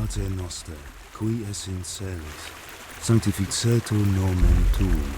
Pater noster, qui es in celis, sanctificetur nomen tuum.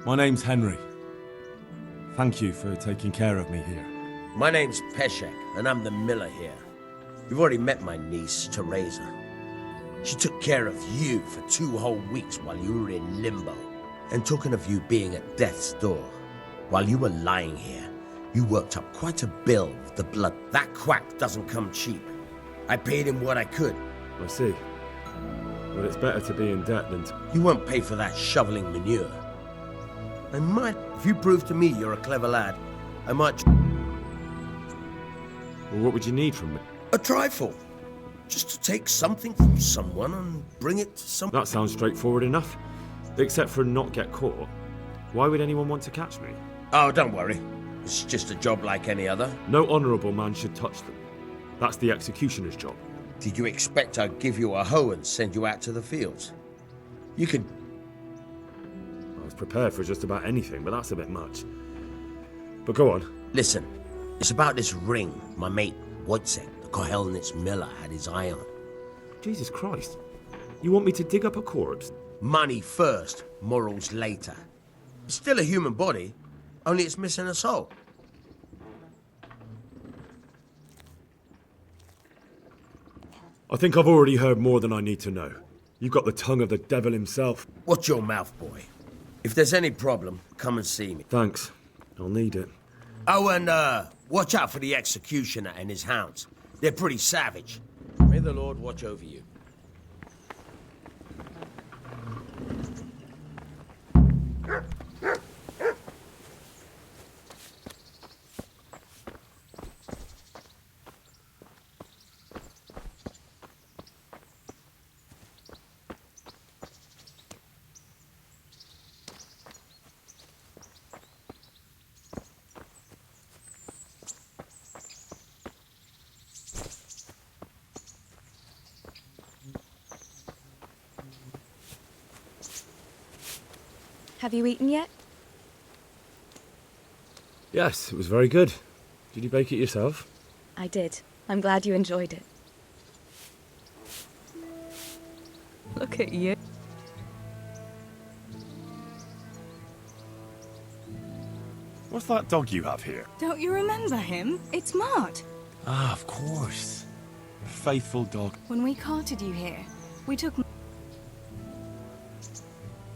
My name's Henry. Thank you for taking care of me here. My name's Peshek, and I'm the miller here. You've already met my niece, Teresa. She took care of you for 2 whole weeks while you were in limbo. And talking of you being at death's door, while you were lying here, you worked up quite a bill with the blood. That quack doesn't come cheap. I paid him what I could. I see. But it's better to be in debt than to... You won't pay for that shoveling manure. I might, if you prove to me you're a clever lad, I might... Well, what would you need from me? A trifle. Just to take something from someone and bring it to some... That sounds straightforward enough. Except for not get caught. Why would anyone want to catch me? Oh, don't worry. It's just a job like any other. No honourable man should touch them. That's the executioner's job. Did you expect I'd give you a hoe and send you out to the fields? You could... I was prepared for just about anything, but that's a bit much. But go on. Listen, it's about this ring my mate, Wojciech, the Kohelnitz miller, had his eye on. Jesus Christ. You want me to dig up a corpse? Money first, morals later. It's still a human body, only it's missing a soul. I think I've already heard more than I need to know. You've got the tongue of the devil himself. Watch your mouth, boy. If there's any problem, come and see me. Thanks. I'll need it. Oh, and watch out for the executioner and his hounds. They're pretty savage. May the Lord watch over you. Have you eaten yet? Yes, it was very good. Did you bake it yourself? I did. I'm glad you enjoyed it. Look at you. What's that dog you have here? Don't you remember him? It's Mart. Ah, of course. Faithful dog. When we carted you here, we took...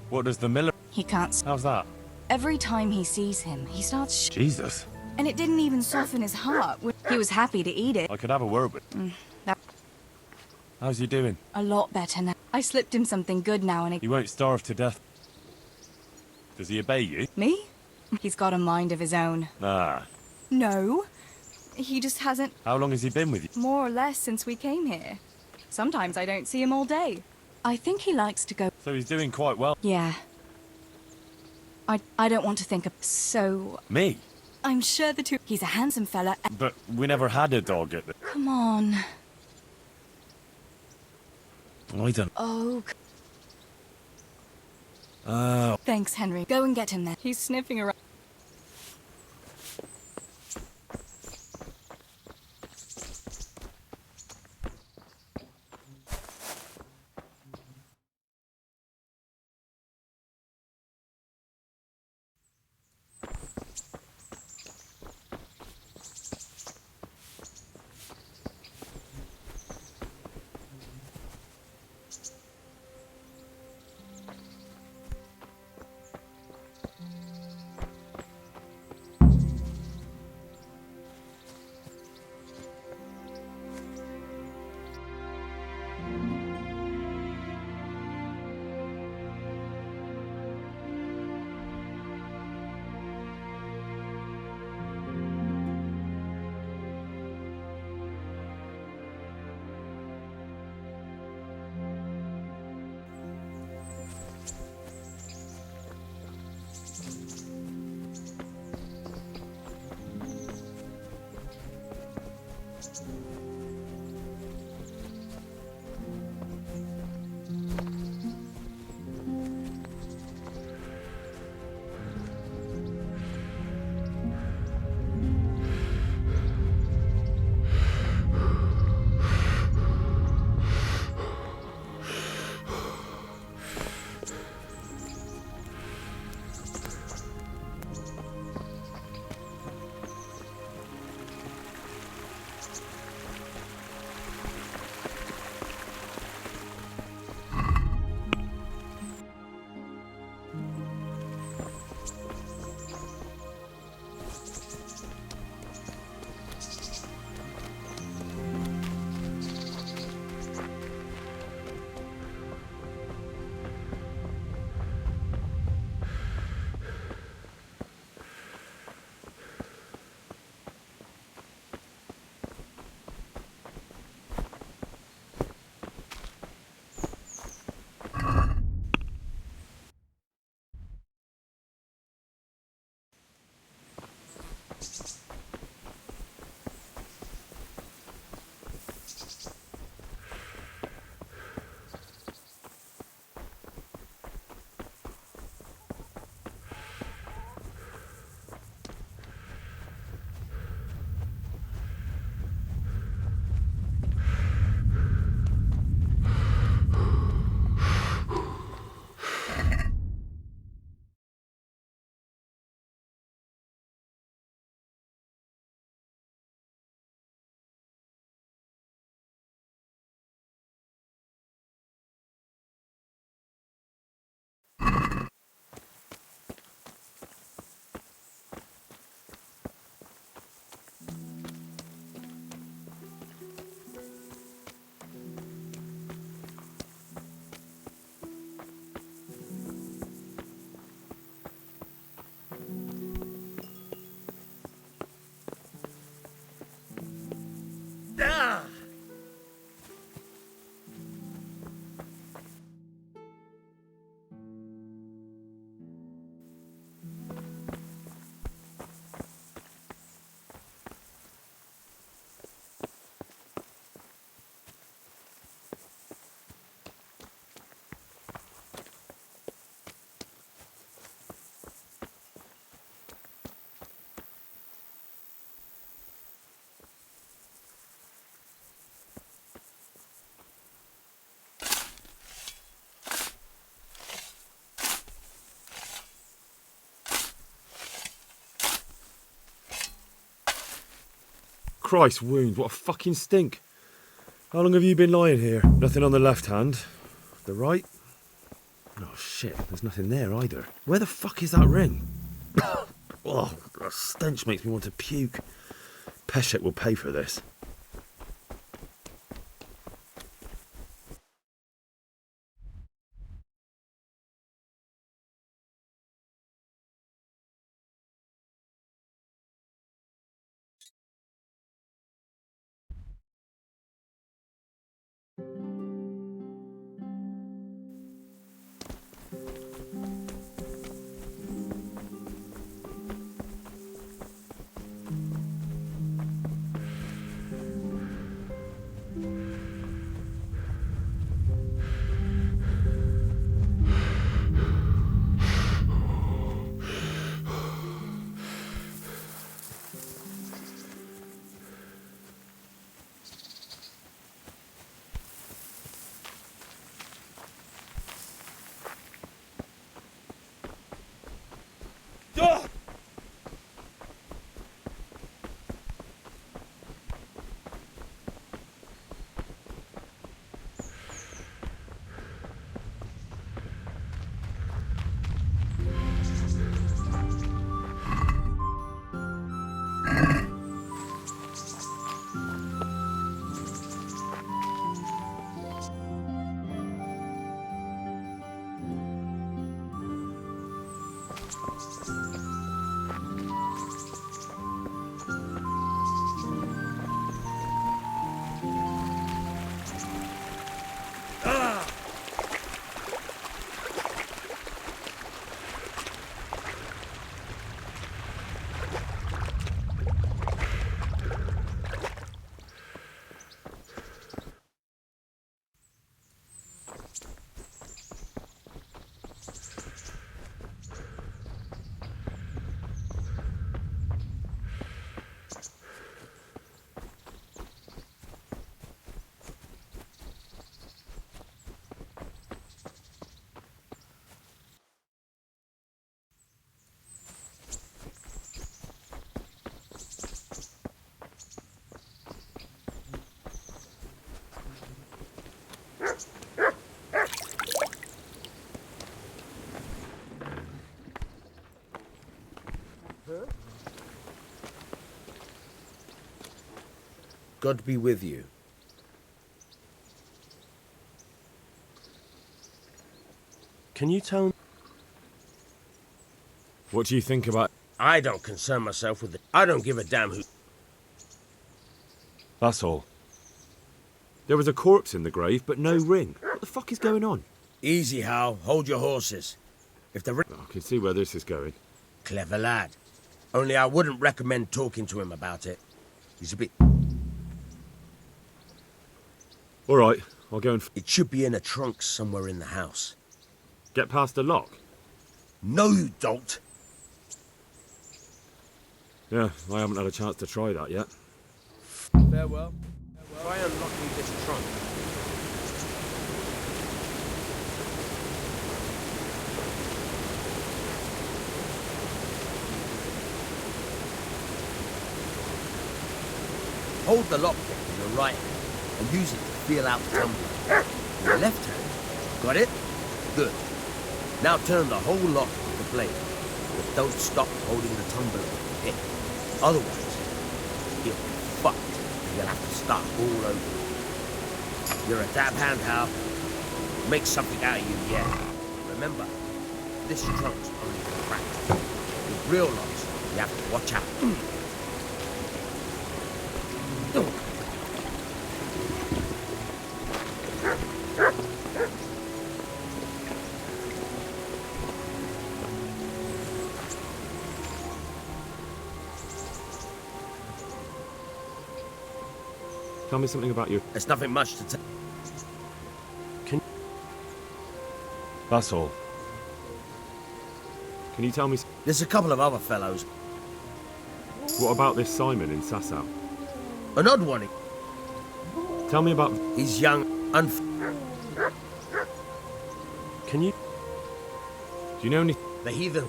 What does the miller... He can't... How's that? Every time he sees him, he starts... Jesus. And it didn't even soften his heart. He was happy to eat it. I could have a word with... That... How's he doing? A lot better now. I slipped him something good now and He won't starve to death. Does he obey you? Me? He's got a mind of his own. Ah. No. He just hasn't... How long has he been with you? More or less since we came here. Sometimes I don't see him all day. I think he likes to go... So he's doing quite well. Yeah. I don't want to think of... So... Me? I'm sure the two... He's a handsome fella. But we never had a dog at the... Come on. I don't... Oh... Oh. Thanks, Henry. Go and get him then. He's sniffing around. Christ wounds, what a fucking stink. How long have you been lying here? Nothing on the left hand. The right? Oh shit, there's nothing there either. Where the fuck is that ring? Oh, that stench makes me want to puke. Peshek will pay for this. God be with you. Can you tell me? What do you think about... I don't concern myself with it. I don't give a damn who... That's all. There was a corpse in the grave, but no ring. What the fuck is going on? Easy, Hal. Hold your horses. If the ring... I can see where this is going. Clever lad. Only I wouldn't recommend talking to him about it. He's a bit... All right, I'll go and It should be in a trunk somewhere in the house. get past the lock. No, you don't. Yeah, I haven't had a chance to try that yet. Farewell. Try unlocking this trunk. Hold the lockpick in your right hand and use it to feel out the tumbler. In your left hand. Got it? Good. Now turn the whole lock with the blade. But don't stop holding the tumbler with the pick. Otherwise, you'll be fucked and you'll have to start all over. You're a dab hand, Hal. Make something out of you, yeah. Remember, this trunk's only for practice. With real locks, you have to watch out. Tell me something about you. There's nothing much to tell. That's all. Can you tell me... There's a couple of other fellows. What about this Simon in Sasau? An odd one. Tell me about... He's young, Can you... Do you know any... the heathen.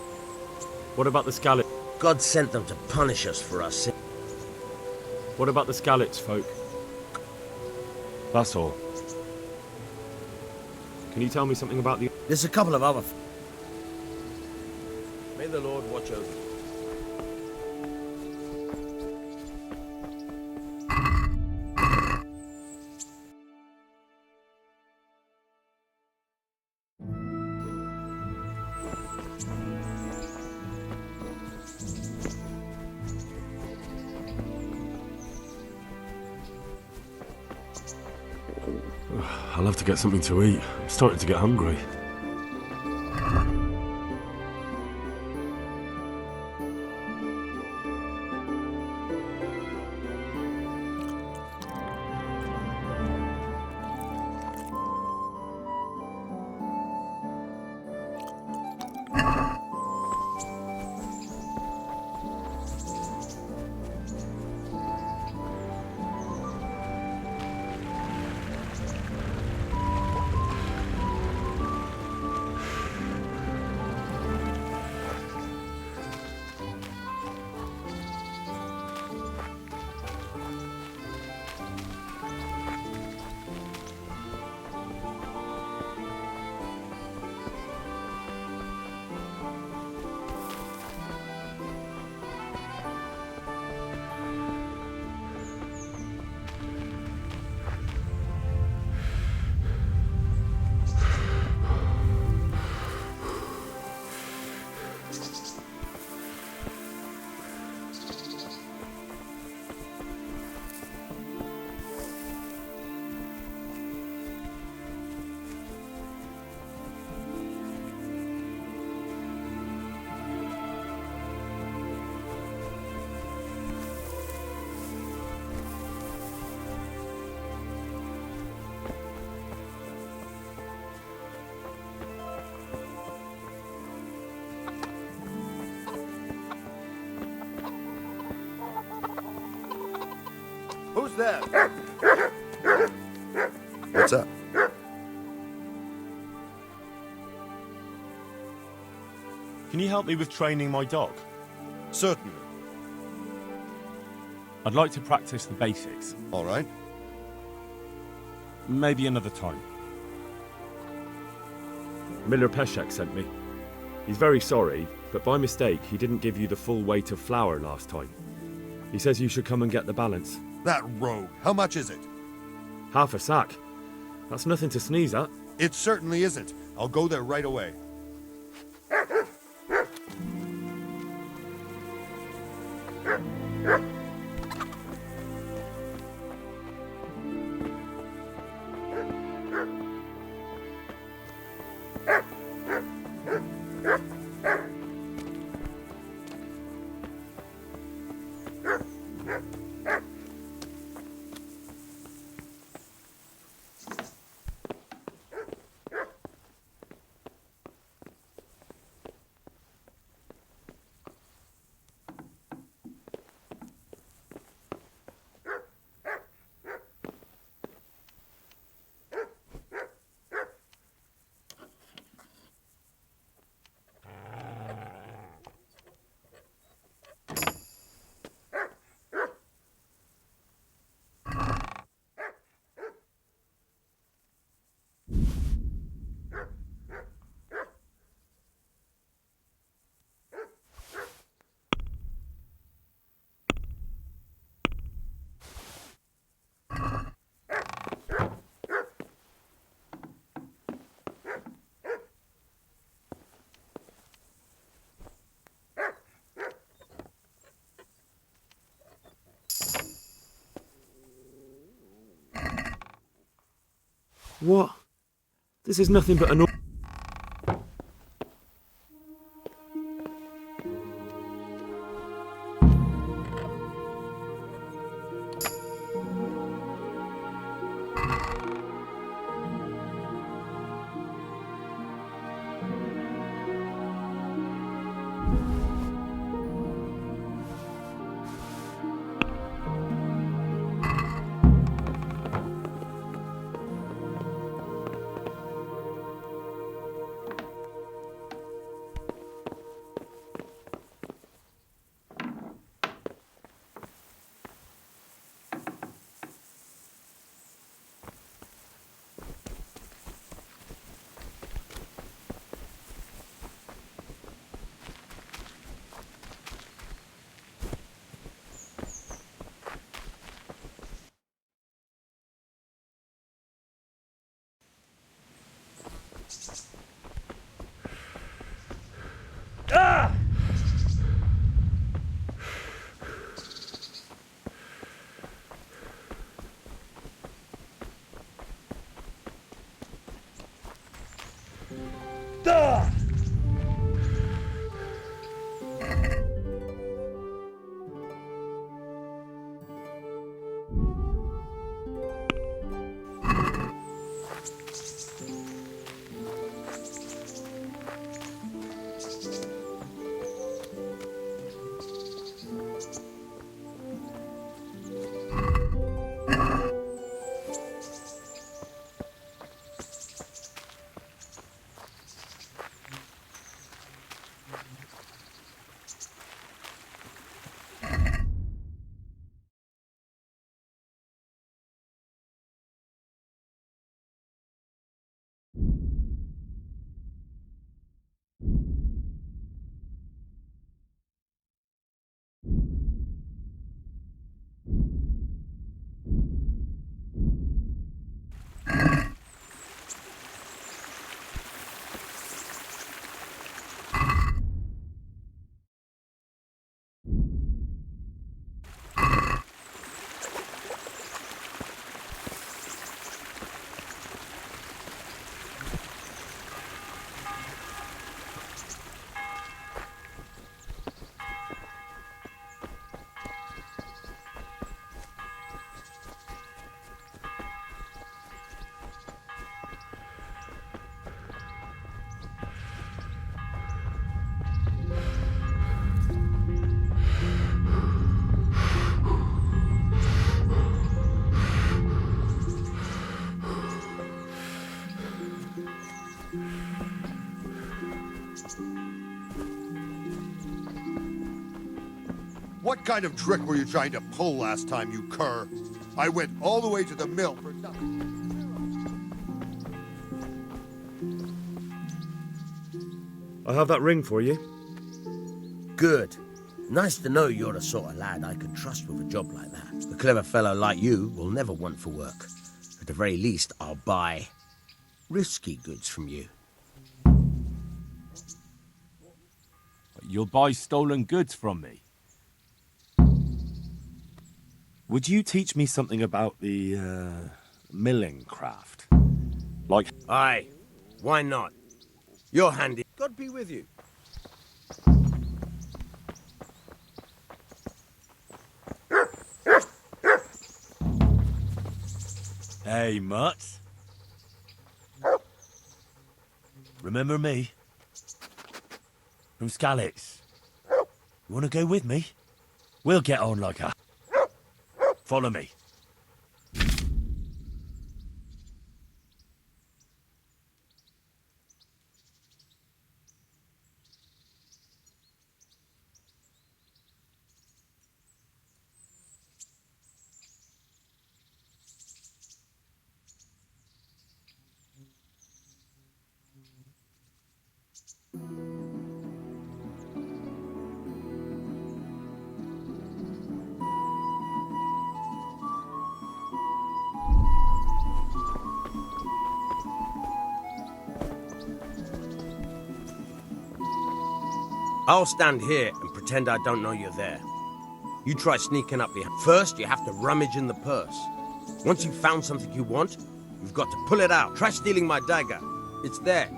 What about the Scallop? God sent them to punish us for our sin. What about the Scallets, folk? That's all. Can you tell me something about the... There's a couple of other... May the Lord watch over you. I'll have to get something to eat. I'm starting to get hungry. Who's there? What's up? Can you help me with training my dog? Certainly. I'd like to practice the basics. All right. Maybe another time. Miller Peshek sent me. He's very sorry, but by mistake he didn't give you the full weight of flour last time. He says you should come and get the balance. That rogue. How much is it? Half a sack. That's nothing to sneeze at. It certainly isn't. I'll go there right away. What? This is nothing but an... What kind of trick were you trying to pull last time, you cur? I went all the way to the mill for nothing. I have that ring for you. Good. Nice to know you're the sort of lad I can trust with a job like that. A clever fellow like you will never want for work. At the very least, I'll buy risky goods from you. You'll buy stolen goods from me. Would you teach me something about the, milling craft? Like... Aye, why not? You're handy. God be with you. Hey, mutt. Remember me? From Skalitz. You want to go with me? We'll get on like a... Follow me. I'll stand here and pretend I don't know you're there. You try sneaking up behind. First, you have to rummage in the purse. Once you've found something you want, You've got to pull it out. Try stealing my dagger. It's there.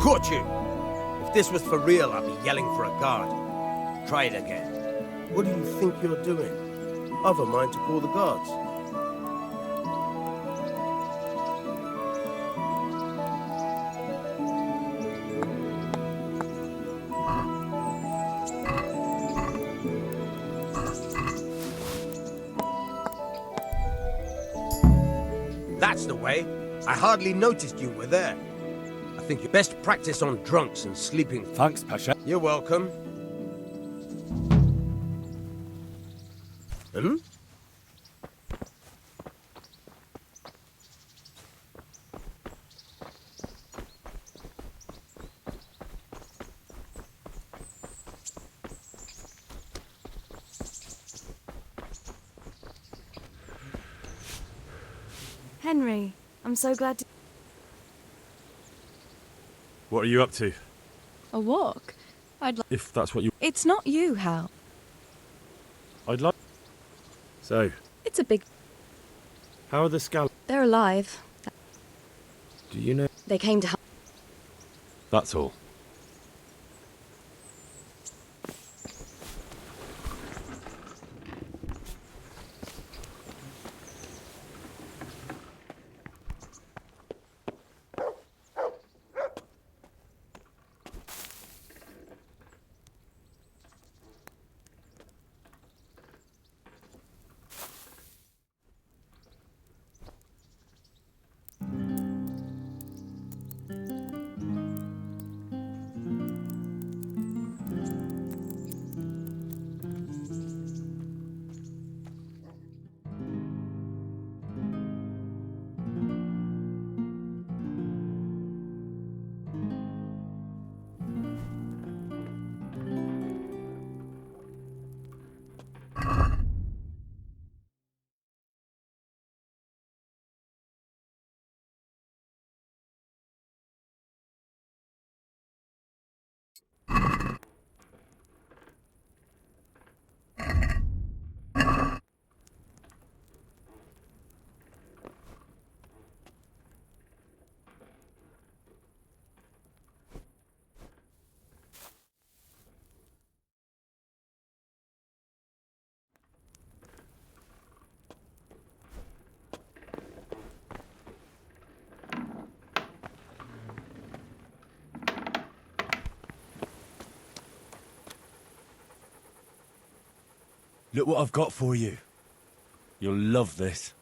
Caught you! If this was for real, I'd be yelling for a guard. Try it again. What do you think you're doing? I've a mind to call the guards. That's the way. I hardly noticed you were there. I think you best practice on drunks and sleeping. Thanks, Pasha. You're welcome. Hmm? Henry, I'm so glad to... What are you up to? A walk? If that's what you... It's not you, Hal. I'd like... So, It's a big... how are the Scal... They're alive. Do you know... They came to... That's all. Look what I've got for you. You'll love this.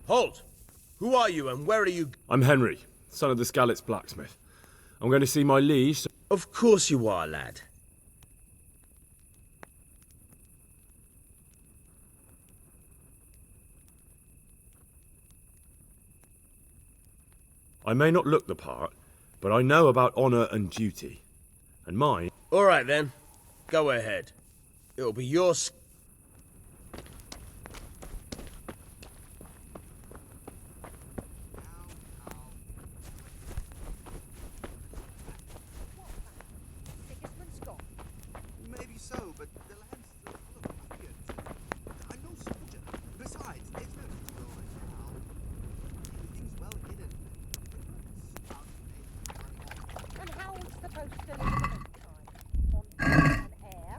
Halt! Who are you and where are you? I'm Henry, son of the Scalit's blacksmith. I'm going to see my liege. Of course you are, lad. I may not look the part, but I know about honour and duty. And mine... All right, then. Go ahead. It'll be yours. Maybe so, but the land's still full of Indians. I'm no soldier. Besides, there's no need to go right now. Everything's well hidden. And how are we supposed to live in the meantime? On food and air?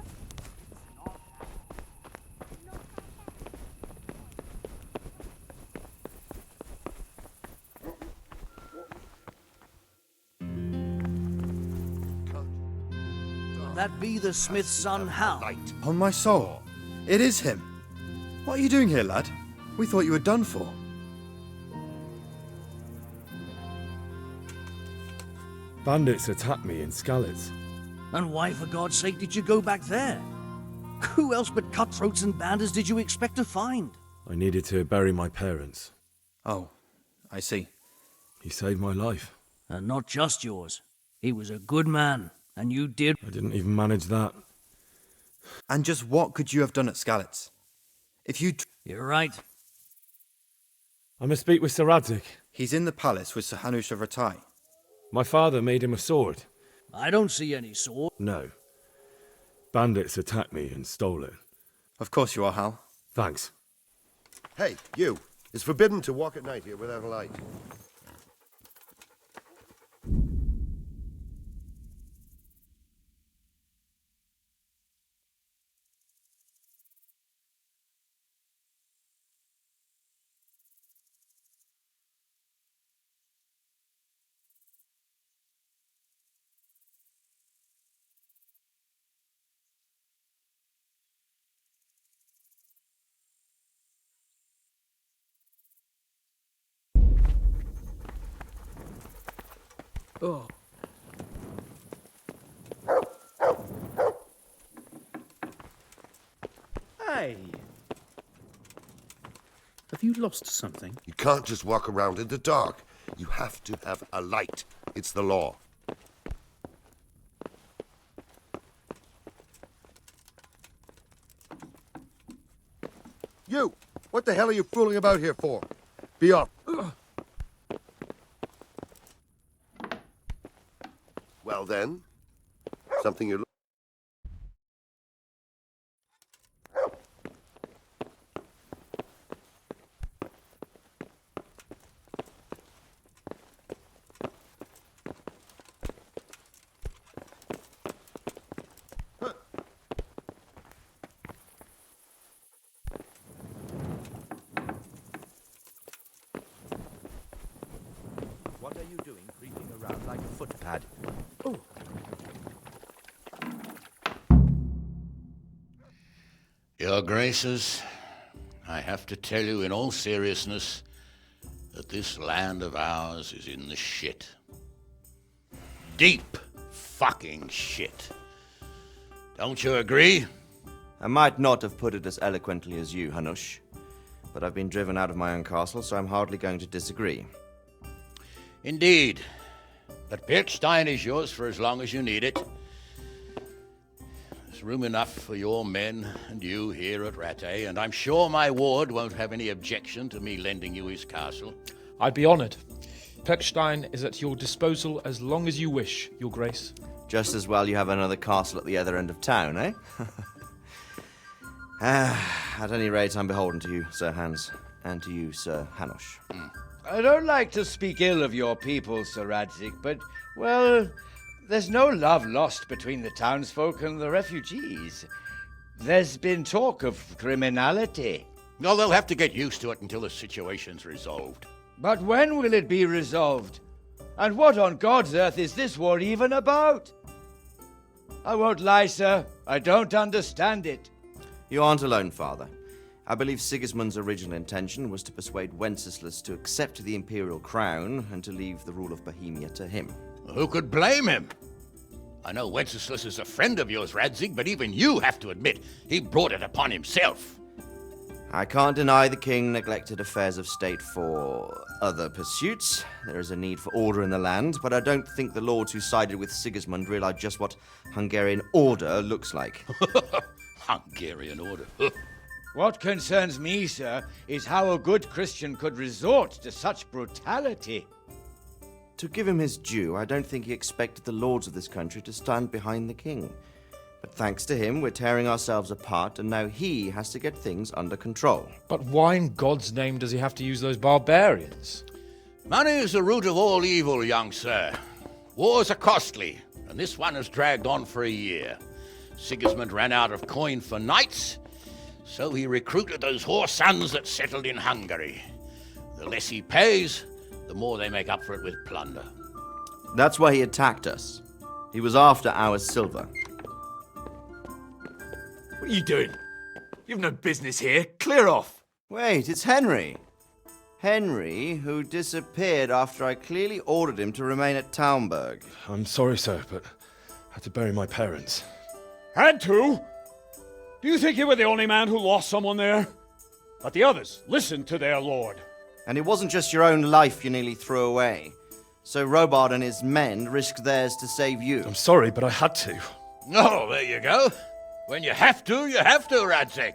That be the smith's son, Hal? On my soul, it is him. What are you doing here, lad? We thought you were done for. Bandits attacked me in Skalitz. And why, for God's sake, did you go back there? Who else but cutthroats and bandits did you expect to find? I needed to bury my parents. Oh, I see. He saved my life. And not just yours. He was a good man, and you did... I didn't even manage that. And just what could you have done at Skalitz? If you... You're right. I must speak with Sir Radzig. He's in the palace with Sir Hanush of Ratai. My father made him a sword. I don't see any sword. No. Bandits attacked me and stole it. Of course you are, Hal. Thanks. Hey, you. It's forbidden to walk at night here without a light. Oh. Hey. Have you lost something? You can't just walk around in the dark. You have to have a light. It's the law. You! What the hell are you fooling about here for? Be off. Well then, something you look... What are you doing creeping around like a footpad? Your Graces, I have to tell you in all seriousness that this land of ours is in the shit. Deep fucking shit. Don't you agree? I might not have put it as eloquently as you, Hanush, but I've been driven out of my own castle, so I'm hardly going to disagree. Indeed. But Pirkstein is yours for as long as you need it. There's room enough for your men and you here at Rattay, and I'm sure my ward won't have any objection to me lending you his castle. I'd be honoured. Pirkstein is at your disposal as long as you wish, Your Grace. Just as well you have another castle at the other end of town, eh? At any rate, I'm beholden to you, Sir Hans, and to you, Sir Hanush. I don't like to speak ill of your people, Sir Radzig, but, well, there's no love lost between the townsfolk and the refugees. There's been talk of criminality. No, they'll have to get used to it until the situation's resolved. But when will it be resolved? And what on God's earth is this war even about? I won't lie, sir. I don't understand it. You aren't alone, Father. I believe Sigismund's original intention was to persuade Wenceslas to accept the imperial crown and to leave the rule of Bohemia to him. Who could blame him? I know Wenceslas is a friend of yours, Radzig, but even you have to admit he brought it upon himself. I can't deny the king neglected affairs of state for other pursuits. There is a need for order in the land, but I don't think the lords who sided with Sigismund realized just what Hungarian order looks like. Hungarian order? What concerns me, sir, is how a good Christian could resort to such brutality. To give him his due, I don't think he expected the lords of this country to stand behind the king. But thanks to him, we're tearing ourselves apart, and now he has to get things under control. But why in God's name does he have to use those barbarians? Money is the root of all evil, young sir. Wars are costly, and this one has dragged on for a year. Sigismund ran out of coin for knights, so he recruited those whore sons that settled in Hungary. The less he pays, the more they make up for it with plunder. That's why he attacked us. He was after our silver. What are you doing? You've no business here. Clear off. Wait, it's Henry. Henry, who disappeared after I clearly ordered him to remain at Taumberg. I'm sorry, sir, but I had to bury my parents. Had to? Do you think you were the only man who lost someone there? But the others listened to their lord. And it wasn't just your own life you nearly threw away. So Robard and his men risked theirs to save you. I'm sorry, but I had to. Oh, there you go. When you have to, Radzig.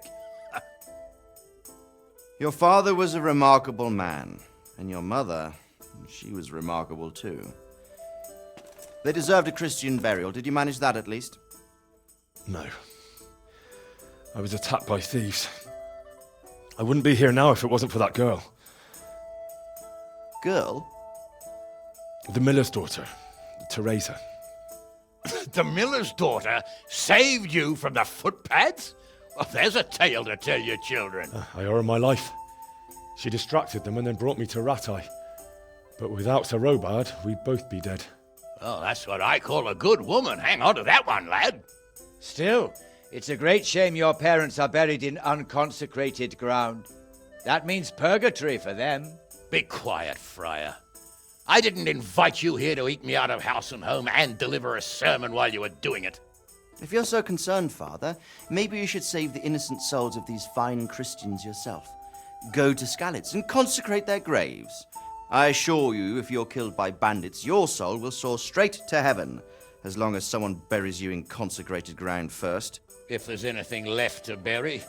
Your father was a remarkable man, and your mother, she was remarkable too. They deserved a Christian burial. Did you manage that at least? No. I was attacked by thieves. I wouldn't be here now if it wasn't for that girl. Girl? The miller's daughter, Teresa. The miller's daughter saved you from the footpads? Well, there's a tale to tell your children. I owe her my life. She distracted them and then brought me to Rattay. But without Sir Robard, we'd both be dead. Oh, that's what I call a good woman. Hang on to that one, lad. Still, it's a great shame your parents are buried in unconsecrated ground. That means purgatory for them. Be quiet, Friar. I didn't invite you here to eat me out of house and home and deliver a sermon while you were doing it. If you're so concerned, Father, maybe you should save the innocent souls of these fine Christians yourself. Go to Skalitz and consecrate their graves. I assure you, if you're killed by bandits, your soul will soar straight to heaven, as long as someone buries you in consecrated ground first. If there's anything left to bury,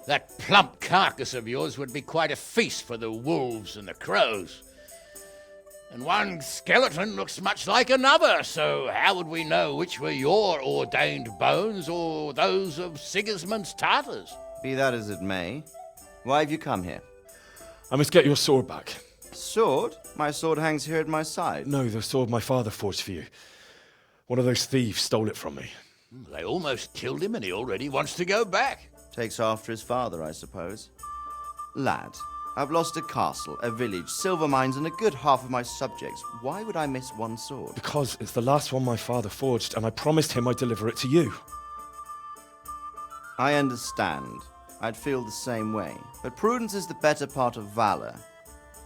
that plump carcass of yours would be quite a feast for the wolves and the crows. And one skeleton looks much like another, so how would we know which were your ordained bones or those of Sigismund's Tartars? Be that as it may, why have you come here? I must get your sword back. Sword? My sword hangs here at my side. No, the sword my father forged for you. One of those thieves stole it from me. They almost killed him and he already wants to go back. Takes after his father, I suppose. Lad, I've lost a castle, a village, silver mines, and a good half of my subjects. Why would I miss one sword? Because it's the last one my father forged, and I promised him I'd deliver it to you. I understand. I'd feel the same way. But prudence is the better part of valor,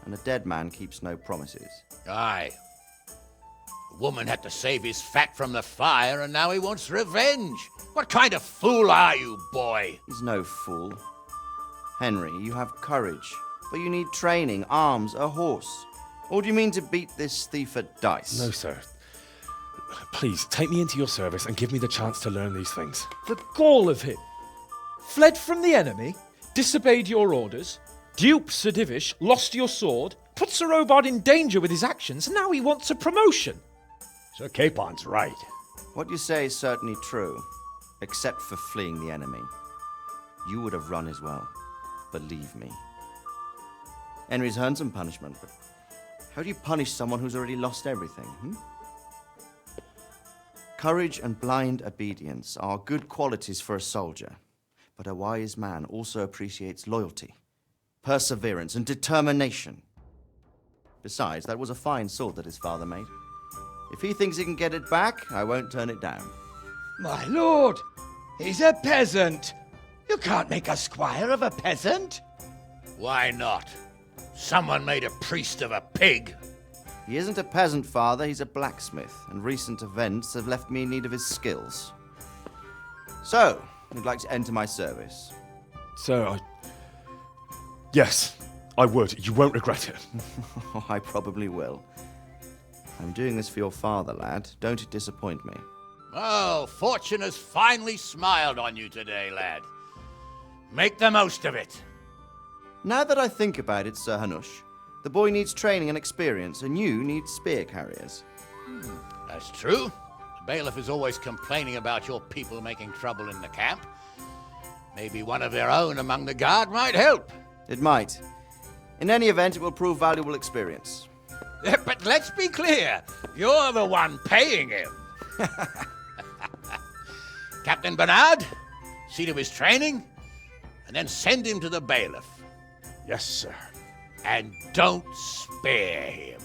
and a dead man keeps no promises. Aye. The woman had to save his fat from the fire, and now he wants revenge. What kind of fool are you, boy? He's no fool. Henry, you have courage, but you need training, arms, a horse. Or do you mean to beat this thief at dice? No, sir. Please, take me into your service and give me the chance to learn these things. The gall of him. Fled from the enemy, disobeyed your orders, duped Sir Divish, lost your sword, put Sir Robard in danger with his actions, and now he wants a promotion. Sir Capon's right. What you say is certainly true, except for fleeing the enemy. You would have run as well, believe me. Henry's earned some punishment, but how do you punish someone who's already lost everything, Courage and blind obedience are good qualities for a soldier, but a wise man also appreciates loyalty, perseverance, and determination. Besides, that was a fine sword that his father made. If he thinks he can get it back, I won't turn it down. My lord, he's a peasant. You can't make a squire of a peasant. Why not? Someone made a priest of a pig. He isn't a peasant, Father, he's a blacksmith, and recent events have left me in need of his skills. So, you'd like to enter my service? Sir, Yes, I would. You won't regret it. Oh, I probably will. I'm doing this for your father, lad. Don't it disappoint me. Oh, fortune has finally smiled on you today, lad. Make the most of it. Now that I think about it, Sir Hanush, the boy needs training and experience, and you need spear carriers. That's true. The bailiff is always complaining about your people making trouble in the camp. Maybe one of their own among the guard might help. It might. In any event, it will prove valuable experience. But let's be clear, you're the one paying him. Captain Bernard, see to his training, and then send him to the bailiff. Yes, sir. And don't spare him.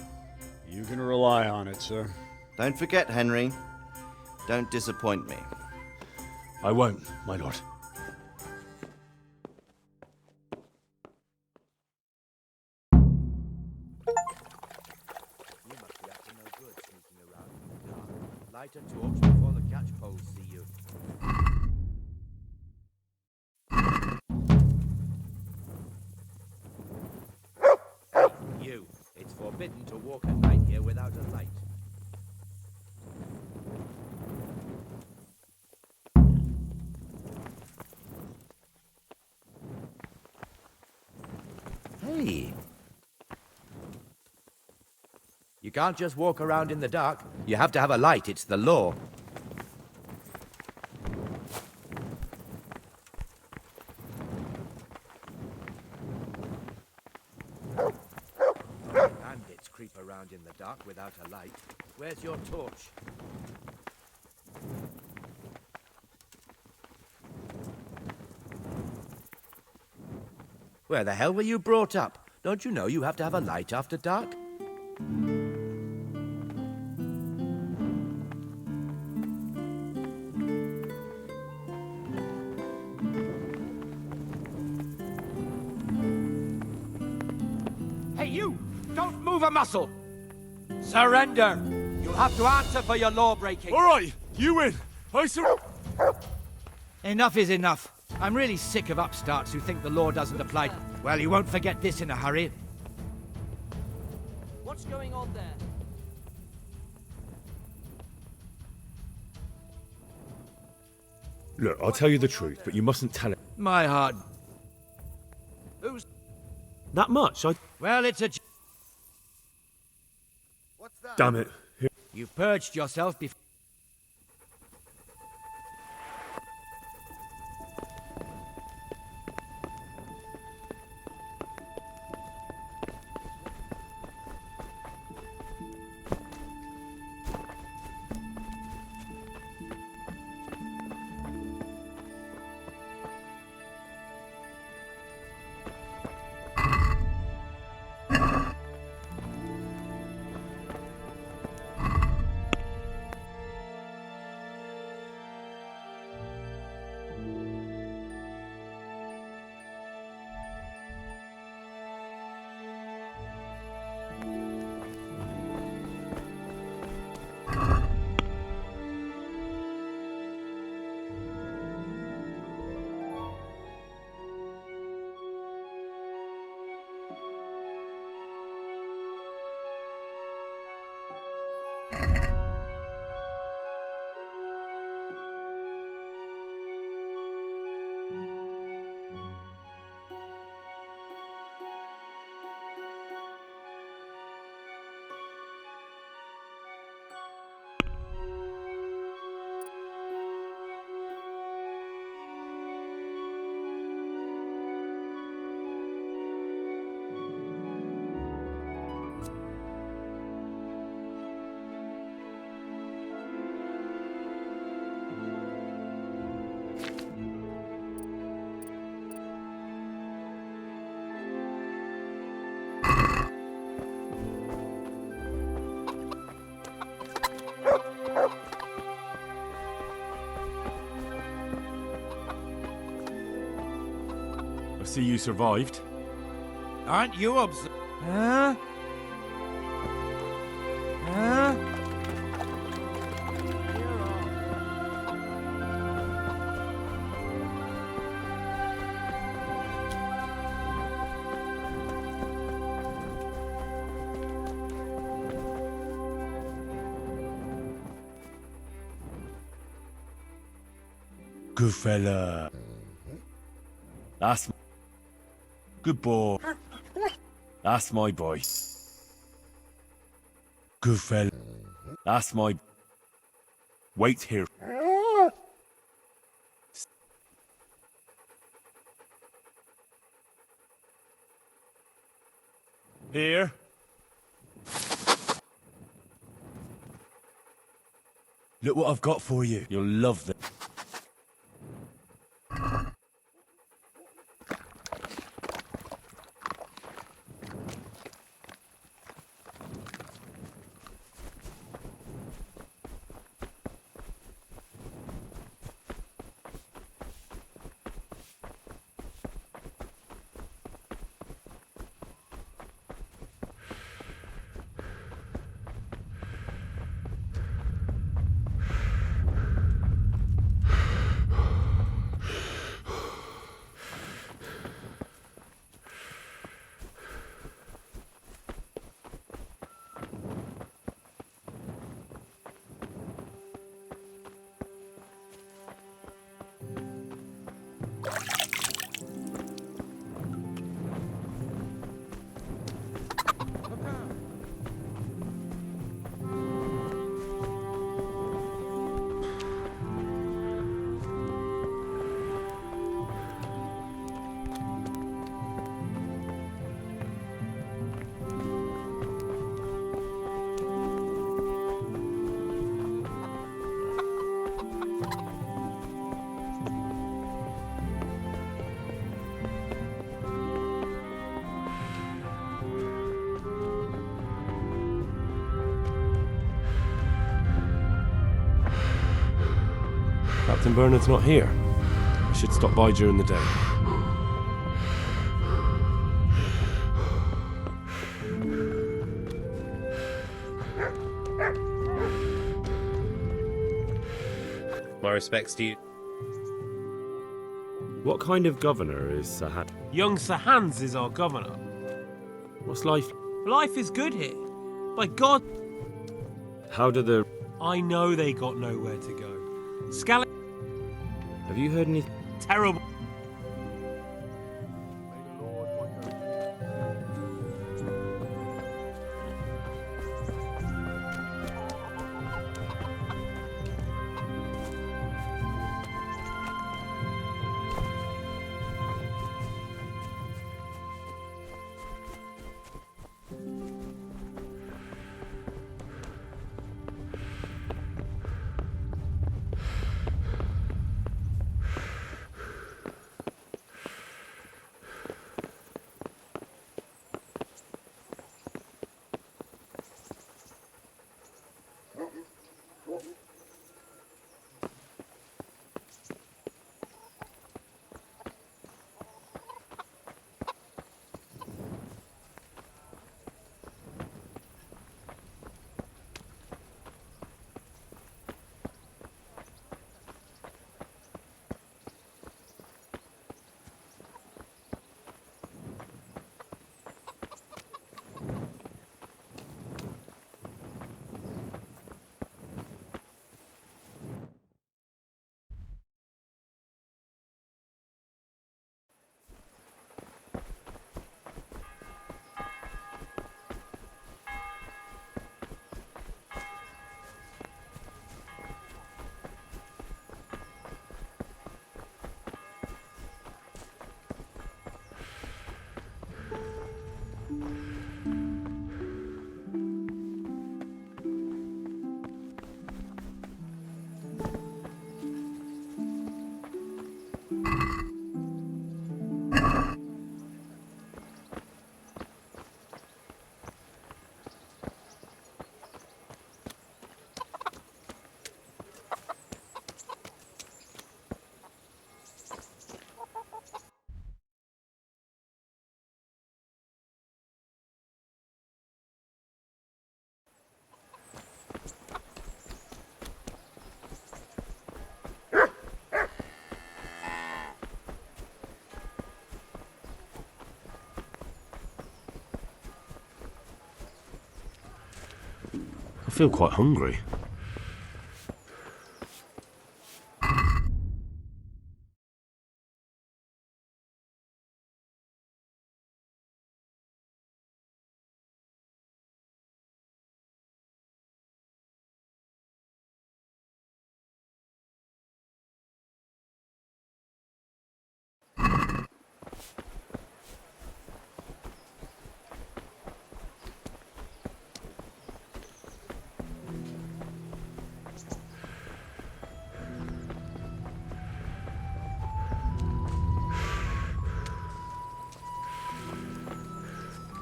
You can rely on it, sir. Don't forget, Henry. Don't disappoint me. I won't, my lord. You must be up to no good sneaking around in the dark. Light a torch before the catchpoles see you. Hey, you. It's forbidden to walk at night here without a light. Hey. You can't just walk around in the dark. You have to have a light. It's the law. Bandits creep around in the dark without a light. Where's your torch? Where the hell were you brought up? Don't you know you have to have a light after dark? Hey, you! Don't move a muscle! Surrender! You'll have to answer for your law breaking. All right, you win. I surrender. Enough is enough. I'm really sick of upstarts who think the law doesn't apply. Well, you won't forget this in a hurry. What's going on there? Look, I'll tell you the truth, but you mustn't tell it. My heart. Who's... That much? Well, it's a... Damn it. You've purged yourself before... I see you survived. Aren't you Huh? Good fella. That's... Good boy. That's my boy. Good fella. That's my... Wait here. Here. Look what I've got for you. You'll love this. Captain Bernard's not here. I should stop by during the day. My respects to you. What kind of governor is Sir Han? Young Sir Hans is our governor. What's life? Life is good here. By God. How do the... I know they got nowhere to go. Scally... Have you heard any... Terrible... I feel quite hungry.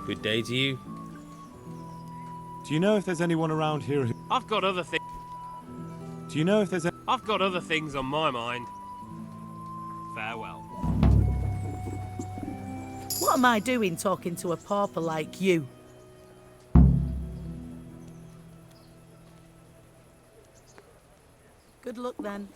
Good day to you. Do you know if there's anyone around here who... I've got other things. Do you know if there's a... I've got other things on my mind. Farewell. What am I doing talking to a pauper like you? Good luck then.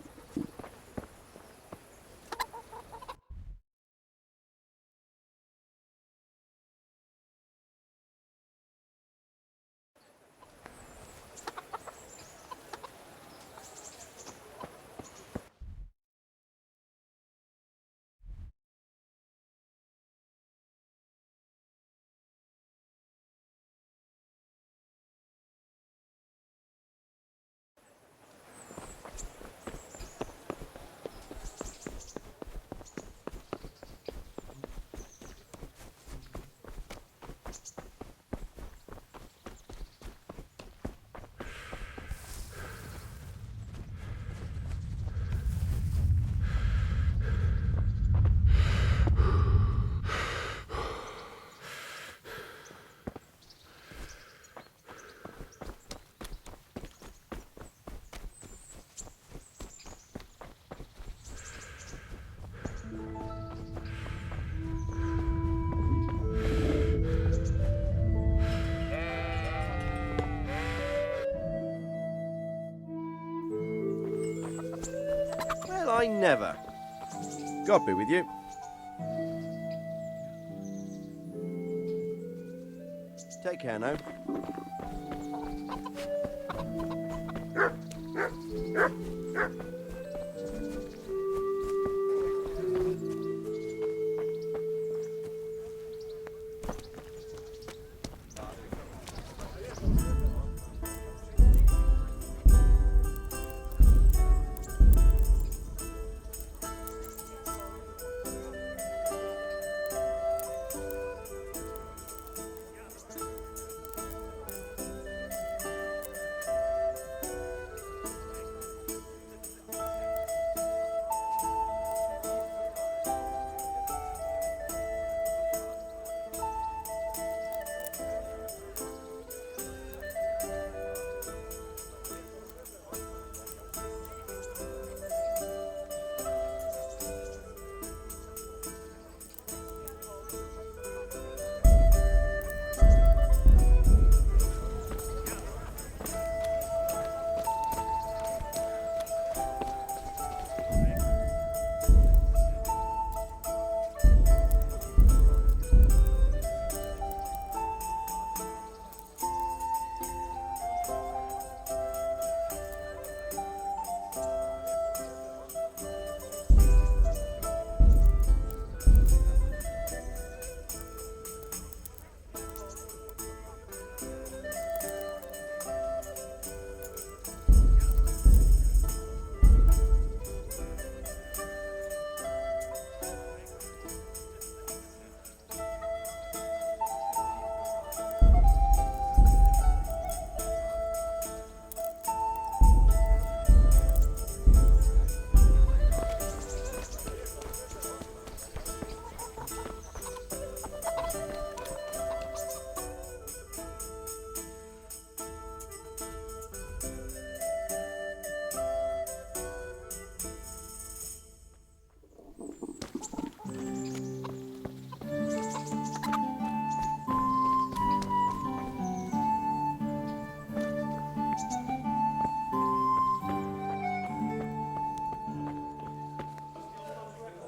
Well, I never. God be with you. Take care now.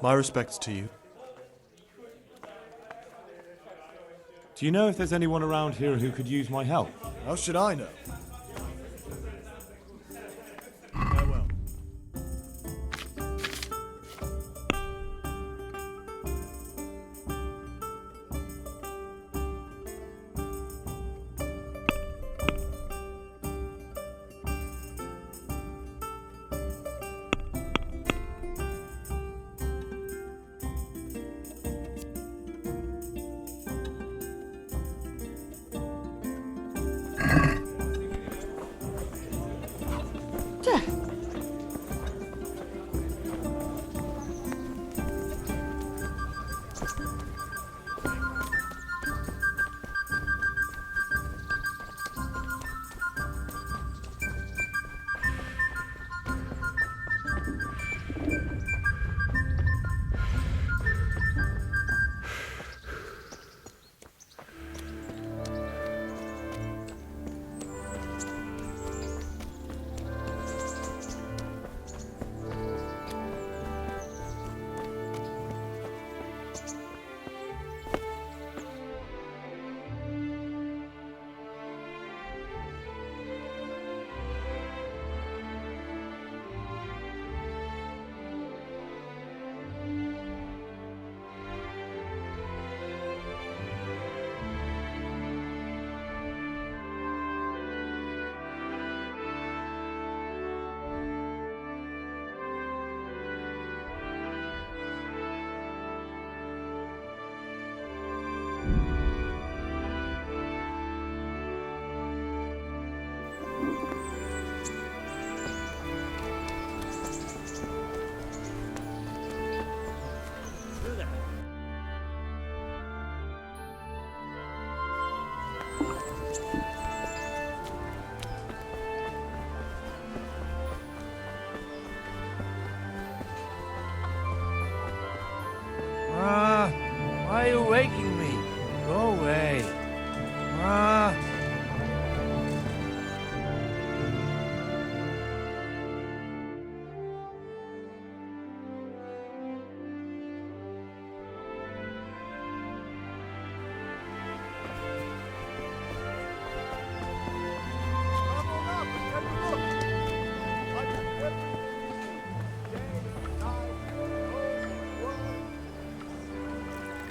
My respects to you. Do you know if there's anyone around here who could use my help? How should I know?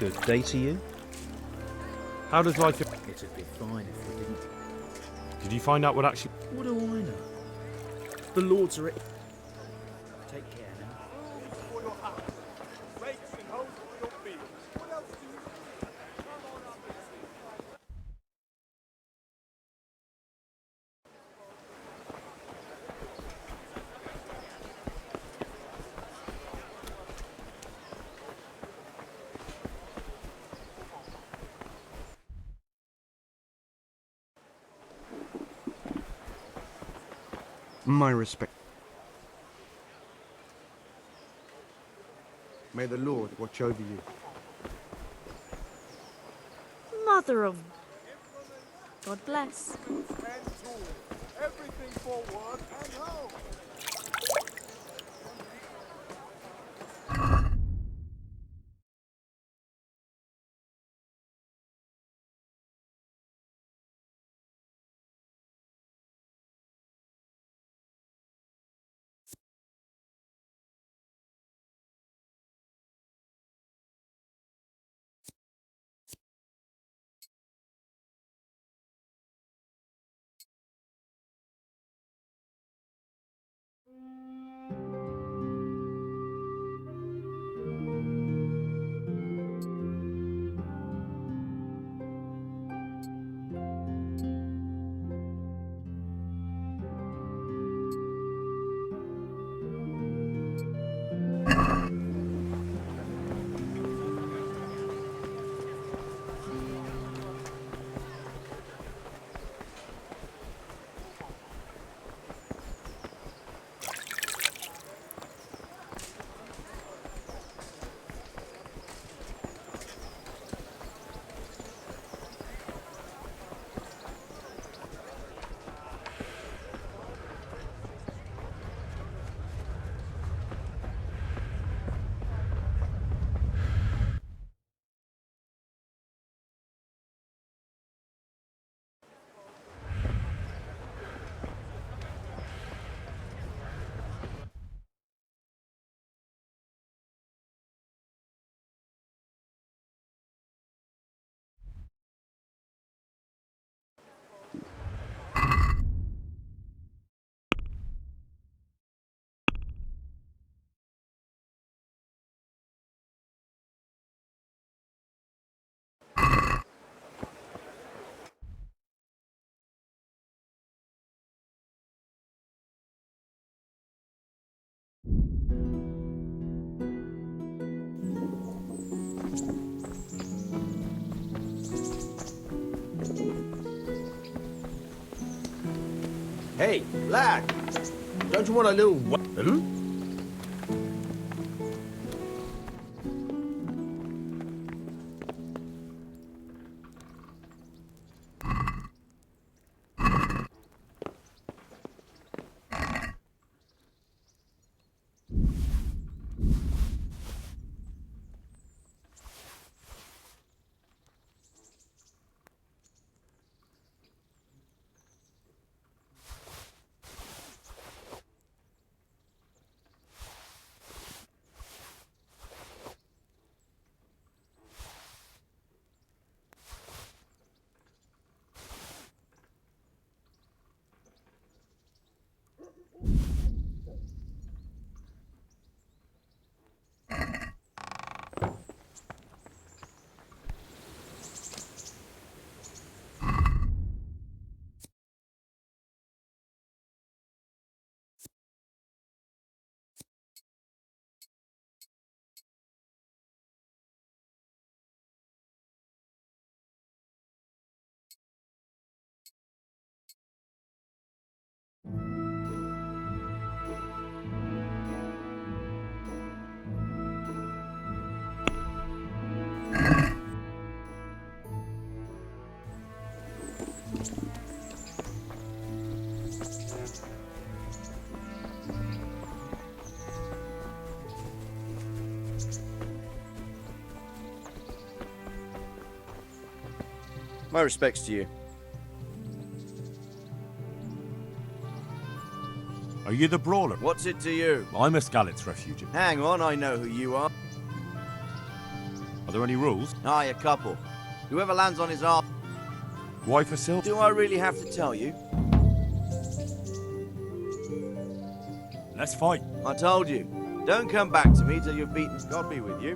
good day to you? How does life... It'd be fine if we didn't. Did you find out what actually... What do I know? The Lords are... Take care now. My respect. May the Lord watch over you. Mother of... God bless. Everything forward and home. Hey, lad! Don't you want a little... My respects to you. Are you the brawler? What's it to you? I'm a Skalitz refugee. Hang on, I know who you are. I've there any rules? Aye, a couple. Whoever lands on his arm. Why for silver? Do I really have to tell you? Let's fight. I told you. Don't come back to me till you've beaten. God be with you.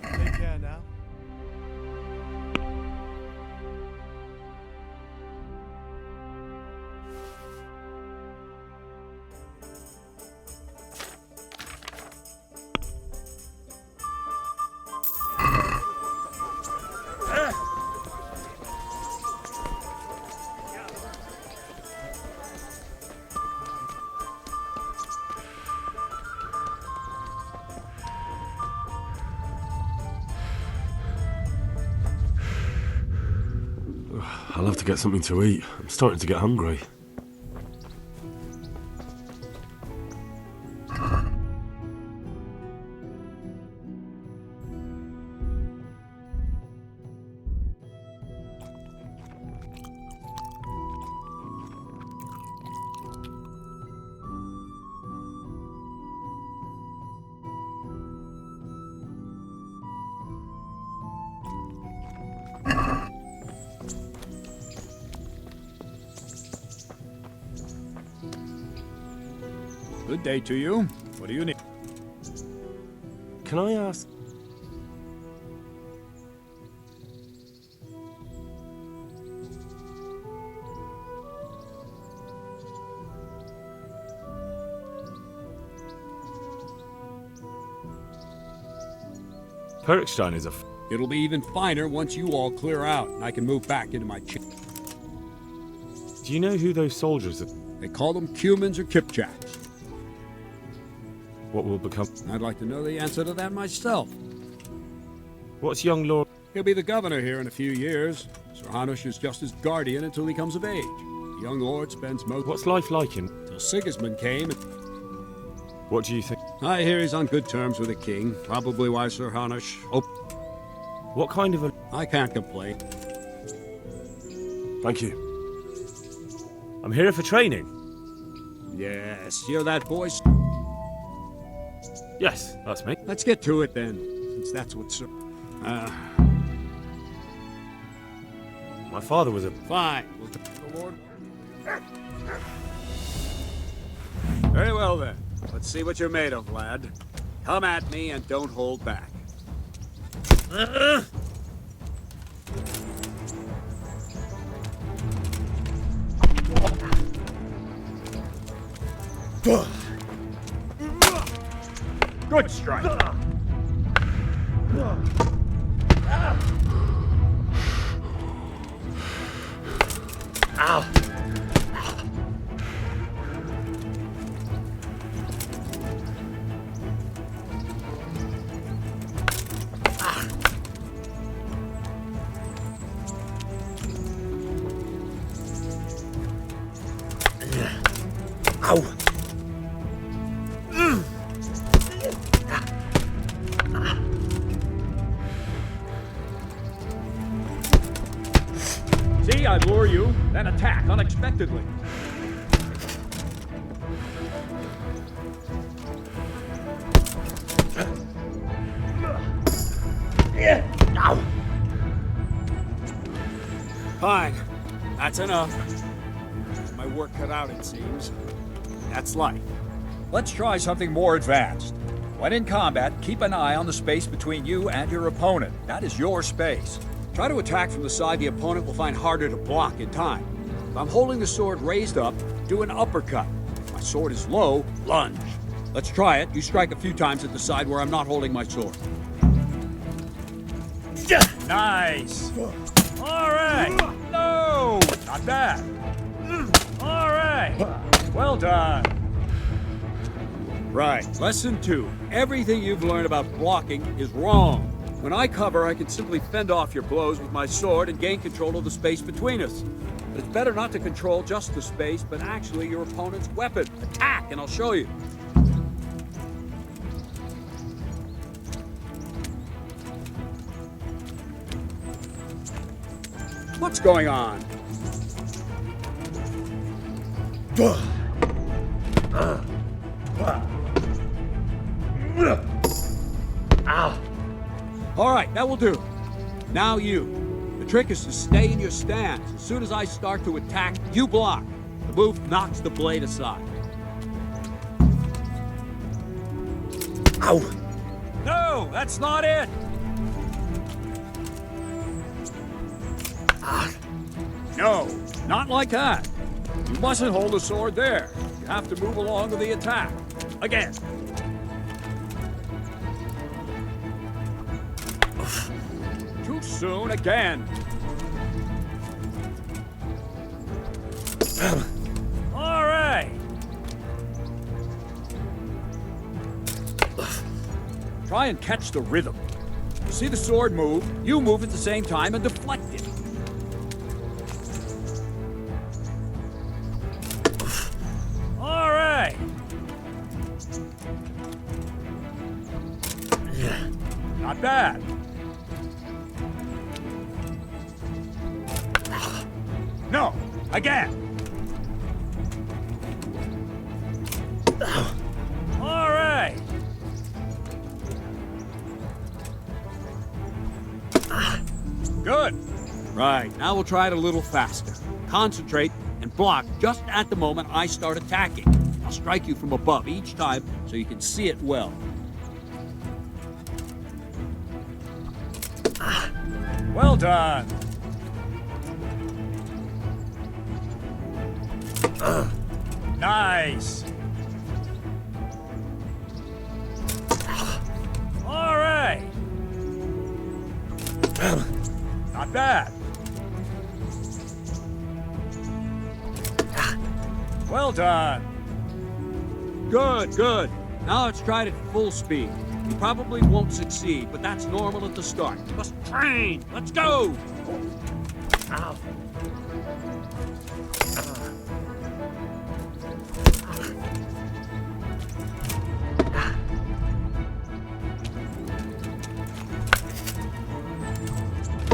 Take care now. I'll have to get something to eat. I'm starting to get hungry. Good day to you. What do you need? Can I ask? Perkstein is a It'll be even finer once you all clear out and I can move back into my chair. Do you know who those soldiers are? They call them Cumans or Kipchaks. What will become? I'd like to know the answer to that myself. What's young Lord? He'll be the governor here in a few years. Sir Hanush is just his guardian until he comes of age. The young lord spends most... What's life like in? Till Sigismund came. What do you think? I hear he's on good terms with the king. Probably why Sir Hanush... Oh, what kind of a... I can't complain. Thank you. I'm here for training. Yes, hear that voice? Yes, that's me. Let's get to it then, since that's what Sir... My father was a... Fine. We'll the Lord. Very well then. Let's see what you're made of, lad. Come at me and don't hold back. Good strike. Ow! Ow! See, I lure you, then attack unexpectedly. Ow! Fine. That's enough. My work cut out, it seems. That's life. Let's try something more advanced. When in combat, keep an eye on the space between you and your opponent. That is your space. Try to attack from the side the opponent will find harder to block in time. If I'm holding the sword raised up, do an uppercut. If my sword is low, lunge. Let's try it. You strike a few times at the side where I'm not holding my sword. Nice! All right! No! Not bad! All right! Well done! Right, lesson 2. Everything you've learned about blocking is wrong. When I cover, I can simply fend off your blows with my sword and gain control of the space between us. But it's better not to control just the space, but actually your opponent's weapon. Attack, and I'll show you. What's going on? Ow. All right, that will do. Now you. The trick is to stay in your stance. As soon as I start to attack, you block. The move knocks the blade aside. Ow! No, that's not it! No, not like that. You mustn't hold the sword there. You have to move along with the attack. Again. Too soon again. All right. Try and catch the rhythm. You see the sword move, you move at the same time and deflect it. All right. Not bad. No, again. All right. Good. Right, now we'll try it a little faster. Concentrate and block just at the moment I start attacking. I'll strike you from above each time so you can see it well. Well done. Nice. All right. Not bad. Well done. Good, good. Now let's try it at full speed. You probably won't succeed, but that's normal at the start. You must train. Let's go. Ow.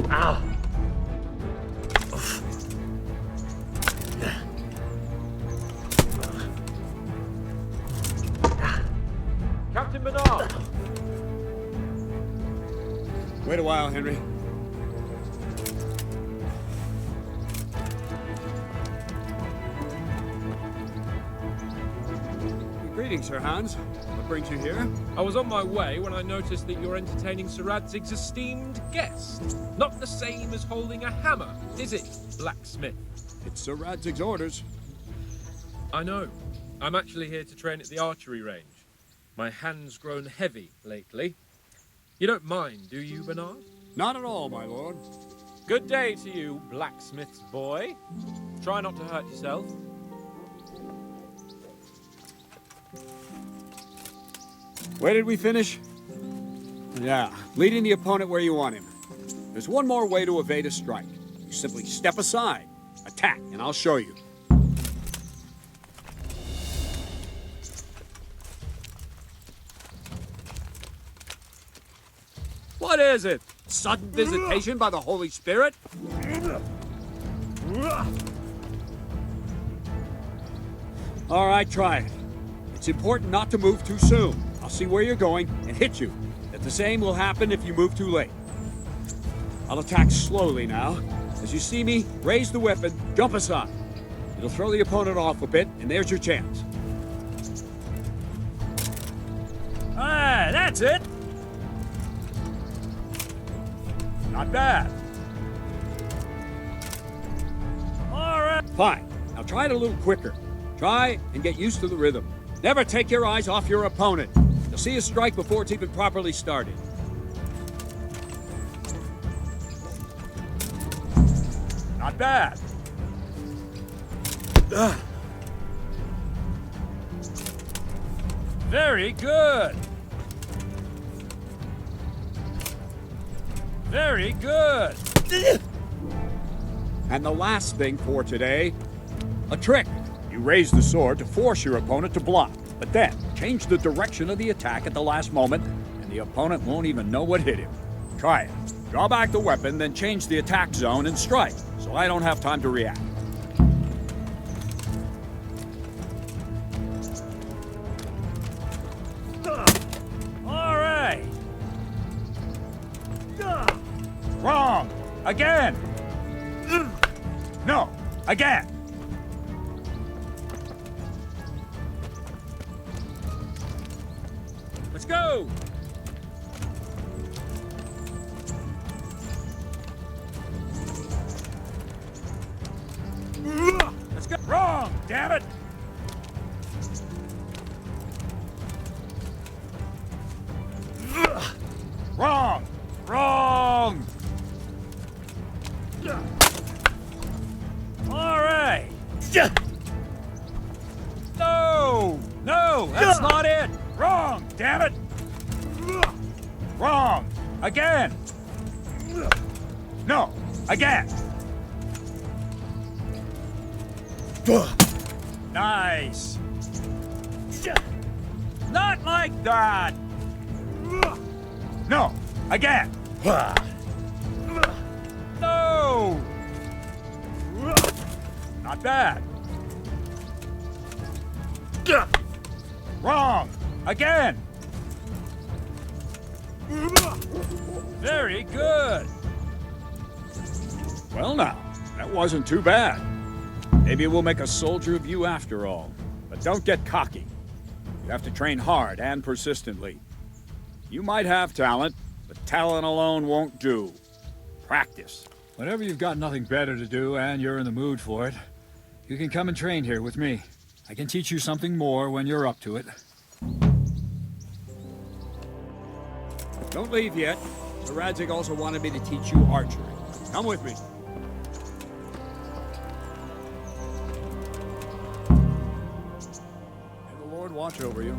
Ow. Captain Bernard! Wait a while, Henry. Greetings, Sir Hans. What brings you here? I was on my way when I noticed that you're entertaining Sir Radzig's esteemed guest. Not the same as holding a hammer, is it, blacksmith? It's Sir Radzig's orders. I know. I'm actually here to train at the archery range. My hand's grown heavy lately. You don't mind, do you, Bernard? Not at all, my lord. Good day to you, blacksmith's boy. Try not to hurt yourself. Where did we finish? Yeah, leading the opponent where you want him. There's one more way to evade a strike. You simply step aside, attack, and I'll show you. What is it? Sudden visitation by the Holy Spirit? All right, try it. It's important not to move too soon. I'll see where you're going and hit you. But the same will happen if you move too late. I'll attack slowly now. As you see me, raise the weapon, jump aside. It'll throw the opponent off a bit, and there's your chance. Hey! Not bad. All right. Fine. Now try it a little quicker. Try and get used to the rhythm. Never take your eyes off your opponent. You'll see a strike before it's even properly started. Not bad. Very good. Very good. And the last thing for today, a trick. You raise the sword to force your opponent to block, but then change the direction of the attack at the last moment, and the opponent won't even know what hit him. Try it. Draw back the weapon, then change the attack zone and strike, so I don't have time to react. All right. Wrong. Again. No. Again. Let's go. Let's go. Wrong. Damn it. Wrong. Wrong. All right. No. No, that's not it. Wrong. Damn it. Wrong. Again. No. Again. Nice. Not like that. No. Again. No. Not bad. Wrong. Again. Very good. Well now, that wasn't too bad. Maybe we'll make a soldier of you after all. But don't get cocky. You have to train hard and persistently. You might have talent, but talent alone won't do. Practice. Whenever you've got nothing better to do and you're in the mood for it, you can come and train here with me. I can teach you something more when you're up to it. Don't leave yet. Sir Radzig also wanted me to teach you archery. Come with me. May the Lord watch over you.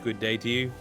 Good day to you.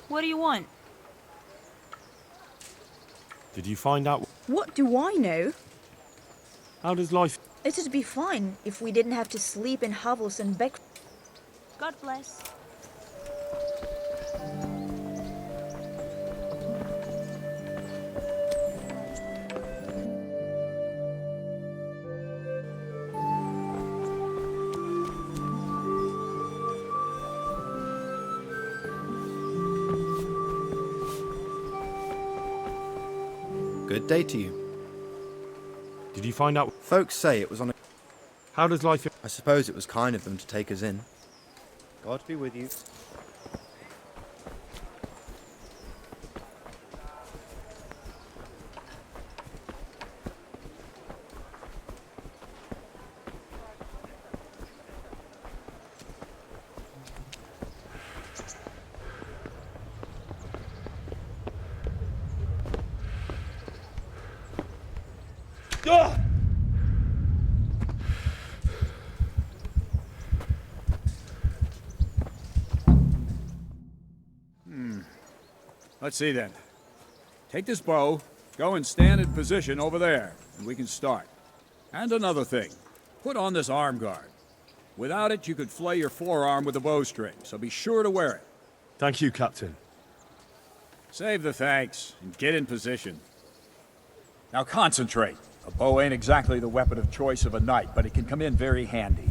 What do you want? Did you find out? What do I know? How does life? It'd be fine if we didn't have to sleep in hovels and back. God bless. Good day to you. Did you find out? Folks say it was on a... How does life... I suppose it was kind of them to take us in. God be with you. Let's see then. Take this bow, go and stand in position over there, and we can start. And another thing, put on this arm guard. Without it, you could flay your forearm with a bowstring, so be sure to wear it. Thank you, Captain. Save the thanks, and get in position. Now concentrate. A bow ain't exactly the weapon of choice of a knight, but it can come in very handy.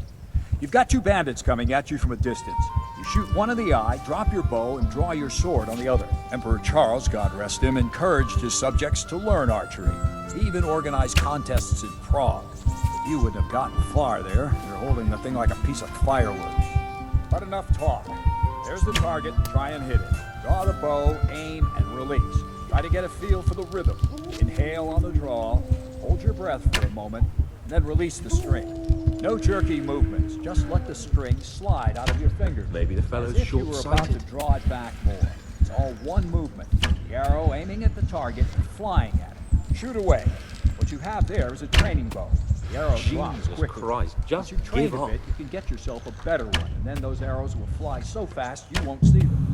You've got two bandits coming at you from a distance. You shoot one in the eye, drop your bow, and draw your sword on the other. Emperor Charles, God rest him, encouraged his subjects to learn archery. He even organized contests in Prague. If you wouldn't have gotten far there, you're holding the thing like a piece of firewood. But enough talk. There's the target, try and hit it. Draw the bow, aim, and release. Try to get a feel for the rhythm. Inhale on the draw, hold your breath for a moment, and then release the string. No jerky movements, just let the string slide out of your fingers. Maybe the fellow's as if you were about to draw it back more. It's all one movement. The arrow aiming at the target and flying at it. Shoot away. What you have there is a training bow. The arrow drops quickly. Christ, Once you train a bit, you can get yourself a better one, and then those arrows will fly so fast you won't see them.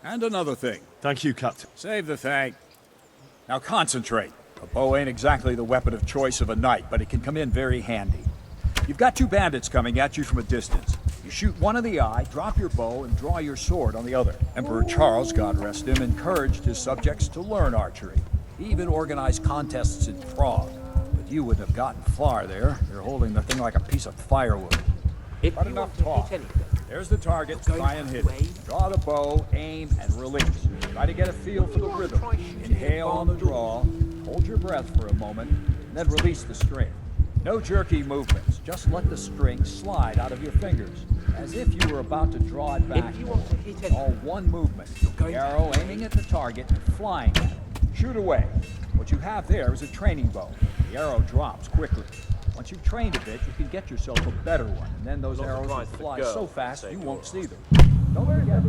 And another thing. Thank you, Captain. Save the thank. Now concentrate. A bow ain't exactly the weapon of choice of a knight, but it can come in very handy. You've got two bandits coming at you from a distance. You shoot one in the eye, drop your bow, and draw your sword on the other. Emperor Charles, God rest him, encouraged his subjects to learn archery. He even organized contests in Prague. But you wouldn't have gotten far there. You're holding the thing like a piece of firewood. But enough talk. There's the target, try and hit it. Draw the bow, aim, and release. Try to get a feel for the rhythm. Inhale on the draw, hold your breath for a moment, and then release the string. No jerky movements, just let the string slide out of your fingers, as if you were about to draw it back. It's all one movement. The arrow aiming at the target and flying at it. Shoot away. What you have there is a training bow. The arrow drops quickly. Once you've trained a bit, you can get yourself a better one, and then those arrows will fly so fast you won't see them. Don't forget.